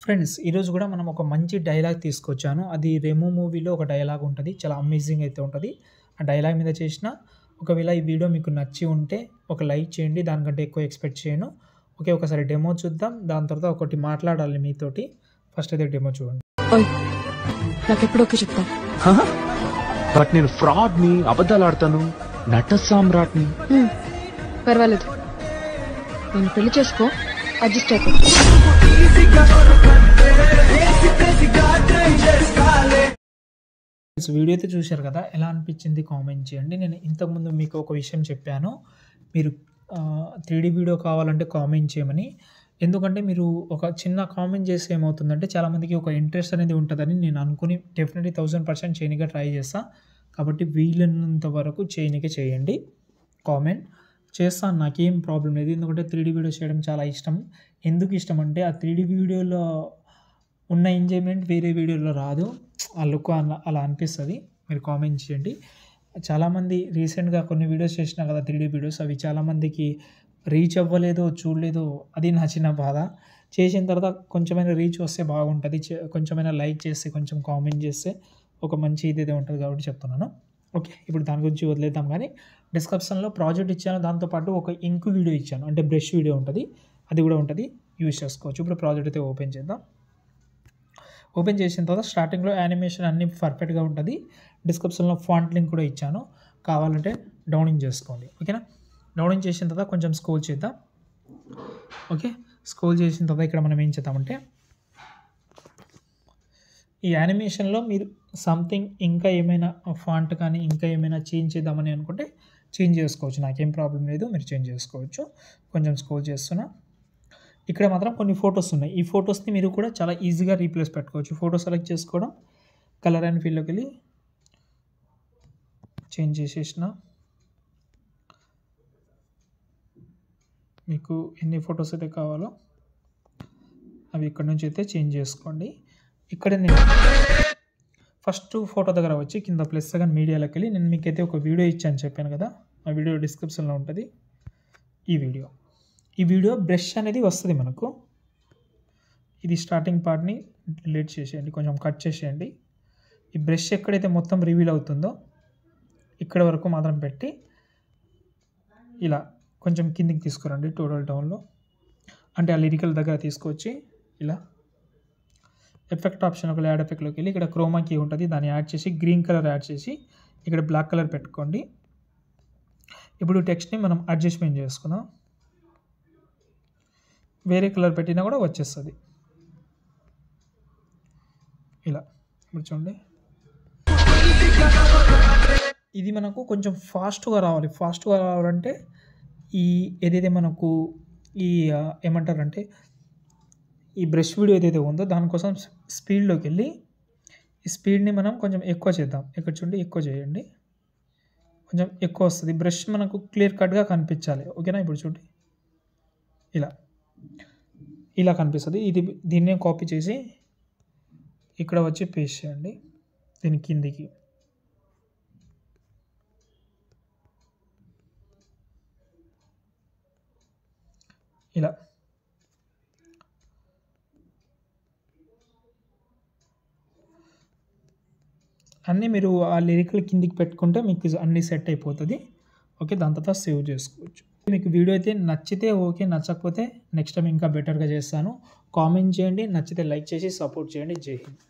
Friends ఈరోజు కూడా మనం ఒక మంచి డైలాగ్ తీసుకొచ్చాను. అది 'రెమో' మూవీలో ఒక డైలాగ్ ఉంటది. చాలా అమేజింగ్ అయితే ఉంటది. ఆ డైలాగ్ మీద చేసిన ఒకవేళ ఈ వీడియో మీకు నచ్చి ఉంటే ఒక లైక్ చేయండి. దానికంటే ఎక్కువ ఎక్స్‌పెక్ట్ చేయను. ఓకే. ఒకసారి డెమో చూద్దాం. దాని తర్వాత ఒకటి మాట్లాడాలి మీతోటి. ఫస్ట్ అయితే డెమో చూడండి. ఓయ్ నాకెప్పుడు ఓకే చెప్తావు? బట్ నేను ఫ్రాడ్‌ని, అబద్ధాలాడతాను, నట సామ్రాట్‌ని. పర్వాలేదు, నేను పెళ్లి చేసుకో, అడ్జస్ట్ అయిపో. వీడియో అయితే చూశారు కదా! ఎలా అనిపించింది కామెంట్ చేయండి. నేను ఇంతకుముందు మీకు ఒక విషయం చెప్పాను. మీరు 3D వీడియో కావాలంటే కామెంట్ చేయమని. ఎందుకంటే మీరు ఒక చిన్న కామెంట్ చేస్తే ఏమవుతుందంటే చాలామందికి ఒక ఇంట్రెస్ట్ అనేది ఉంటదని నేను అనుకుని డెఫినెట్‌లీ 1000% చేయనీకే ట్రై చేస్తా. కాబట్టి వీలైనంత వరకు చేయనీకే చేయండి కామెంట్. చేస్తాను, నాకేం ప్రాబ్లమ్ లేదు. ఎందుకంటే 3D వీడియో చేయడం చాలా ఇష్టం. ఎందుకు ఇష్టం అంటే ఆ 3D వీడియోలో ఉన్న ఎంజాయ్‌మెంట్ వేరే వీడియోలో రాదు. ఆ లుక్ అలా అనిపిస్తది. మీరు కామెంట్ చేయండి. చాలామంది రీసెంట్‌గా కొన్ని వీడియోస్ చేసినా కదా 3D వీడియోస్, అవి చాలామందికి రీచ్ అవ్వలేదో, చూడలేదో, అది నా చిన్న బాధ. చేసిన తర్వాత కొంచెమైనా రీచ్ వస్తే బాగుంటది. కొంచెమైనా లైక్ చేసి, కొంచెం కామెంట్ చేస్తే ఒక మంచి ఇదైతే ఉంటది కాబట్టి చెప్తున్నాను. ఓకే. ఇప్పుడు దాని గురించి వదిలేద్దాం కానీ డిస్క్రిప్షన్‌లో ప్రాజెక్ట్ ఇచ్చాను. దాంతో పాటు ఒక ఇంక్ వీడియో ఇచ్చాను. అంటే బ్రష్ వీడియో ఉంటది. అది కూడా ఉంటది. యూజ్ చేసుకోవచ్చు. ఇప్పుడు ప్రాజెక్ట్ అయితే ఓపెన్ చేద్దాం. ఓపెన్ చేసిన తర్వాత స్టార్టింగ్‌లో యానిమేషన్ అన్నీ పర్ఫెక్ట్‌గా ఉంటది. డిస్క్రిప్షన్‌లో ఫాంట్ లింక్ కూడా ఇచ్చాను. కావాలంటే డౌన్లోడ్ చేసుకోండి. ఓకేనా? డౌన్లోడ్ చేసిన తర్వాత కొంచెం స్క్రోల్ చేద్దాం. ఓకే. స్క్రోల్ చేసిన తర్వాత ఇక్కడ మనం ఏం చేద్దామంటే ఈ యానిమేషన్‌లో మీరు సంథింగ్ ఇంకా ఏమైనా ఫాంట్ కానీ ఇంకా ఏమైనా చేంజ్ చేద్దామని అనుకుంటే చేంజ్ చేసుకోవచ్చు. నాకేం ప్రాబ్లమ్ లేదు. మీరు చేంజ్ చేసుకోవచ్చు. కొంచెం స్క్రోల్ చేస్తున్నా. ఇక్కడ మాత్రం కొన్ని ఫోటోస్ ఉన్నాయి. ఈ ఫోటోస్‌ని మీరు కూడా చాలా ఈజీగా రీప్లేస్ పెట్టుకోవచ్చు. ఫోటో సెలెక్ట్ చేసుకోవడం, కలర్ అండ్ ఫీల్డ్‌లోకి వెళ్ళి చేంజ్ చేసేసిన. మీకు ఎన్ని ఫోటోస్ అయితే కావాలో అవి ఇక్కడ నుంచి అయితే చేంజ్ చేసుకోండి. ఇక్కడ నేను ఫస్ట్ ఫోటో దగ్గర వచ్చి కింద ప్లస్ సెకండ్ మీడియాలోకి వెళ్ళి నేను మీకైతే ఒక వీడియో ఇచ్చాను చెప్పాను కదా! ఆ వీడియో డిస్క్రిప్షన్‌లో ఉంటది. ఈ వీడియో బ్రష్ అనేది వస్తది మనకు. ఇది స్టార్టింగ్ పార్ట్‌ని డిలీట్ చేసేయండి. కొంచెం కట్ చేసేయండి. ఈ బ్రష్ ఎక్కడైతే మొత్తం రివీల్ అవుతుందో ఇక్కడ వరకు మాత్రం పెట్టి ఇలా కొంచెం కిందికి తీసుకురండి. టోటల్ డౌన్‌లో అంటే ఆ లిరికల్ దగ్గర తీసుకొచ్చి ఇలా ఎఫెక్ట్ ఆప్షన్ ఒక యాడ్ ఎఫెక్ట్‌లోకి వెళ్ళి ఇక్కడ క్రోమా కీ ఉంటది. దాన్ని యాడ్ చేసి గ్రీన్ కలర్ యాడ్ చేసి ఇక్కడ బ్లాక్ కలర్ పెట్టుకోండి. ఇప్పుడు టెక్స్ట్‌ని మనం అడ్జస్ట్‌మెంట్ చేసుకుందాం. వేరే కలర్ పెట్టినా కూడా వచ్చేస్తది. ఇలా ఇప్పుడు చూడండి. ఇది మనకు కొంచెం ఫాస్ట్‌గా రావాలి. ఫాస్ట్‌గా రావాలంటే ఏదైతే మనకు ఏమంటారంటే ఈ బ్రష్ వీడియో ఏదైతే ఉందో దానికోసం స్పీడ్‌లోకి వెళ్ళి ఈ స్పీడ్‌ని మనం కొంచెం ఎక్కువ చేద్దాం. ఇక్కడ చూడండి, ఎక్కువ చేయండి. కొంచెం ఎక్కువ వస్తది. బ్రష్ మనకు క్లియర్ కట్‌గా కనిపించాలి. ఓకేనా? ఇప్పుడు చూడండి ఇలా కనిపిస్తది. దీన్నే కాపీ చేసి ఇక్కడ వచ్చి పేస్ట్ చేయండి. దీని కిందికి ఇలా అన్నీ మీరు ఆ లిరికల్ కిందికి పెట్టుకుంటే మీకు అన్నీ సెట్ అయిపోతది. ఓకే. దాని తర్వాత సేవ్ చేసుకోవచ్చు. మీకు వీడియో అయితే నచ్చితే ఓకే, నచ్చకపోతే నెక్స్ట్ టైం ఇంకా బెటర్‌గా చేస్తాను. కామెంట్ చేయండి. నచ్చితే లైక్ చేసి సపోర్ట్ చేయండి. జై హింద్.